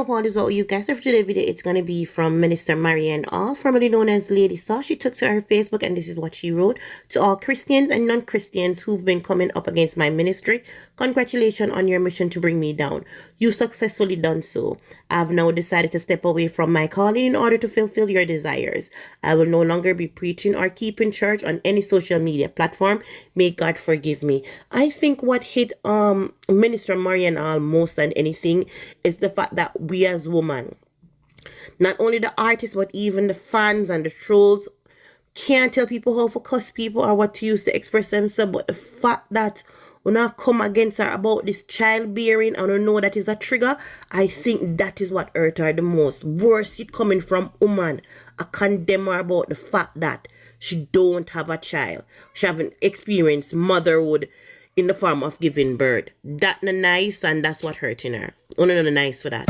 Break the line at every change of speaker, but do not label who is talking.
hope all is well with you guys. So for today's video, it's going to be from Minister MARION, formerly known as Lady Saw. She took to her Facebook and this is what she wrote. To all Christians and non-Christians who've been coming up against my ministry, congratulations on your mission to bring me down. You successfully done so. I've now decided to step away from my calling in order to fulfill your desires. I will no longer be preaching or keeping church on any social media platform. May God forgive me. I think what hit Minister MARION most than anything is the fact that we as women, not only the artists but even the fans and the trolls, can't tell people how to cuss people or what to use to express themselves. But the fact that when I come against her about this childbearing and I know that is a trigger, I think that is what hurt her the most. Worse it coming from woman. I condemn her about the fact that she don't have a child. She haven't experienced motherhood in the form of giving birth. That not nice, and that's what hurting her. Oh, no, nice for that.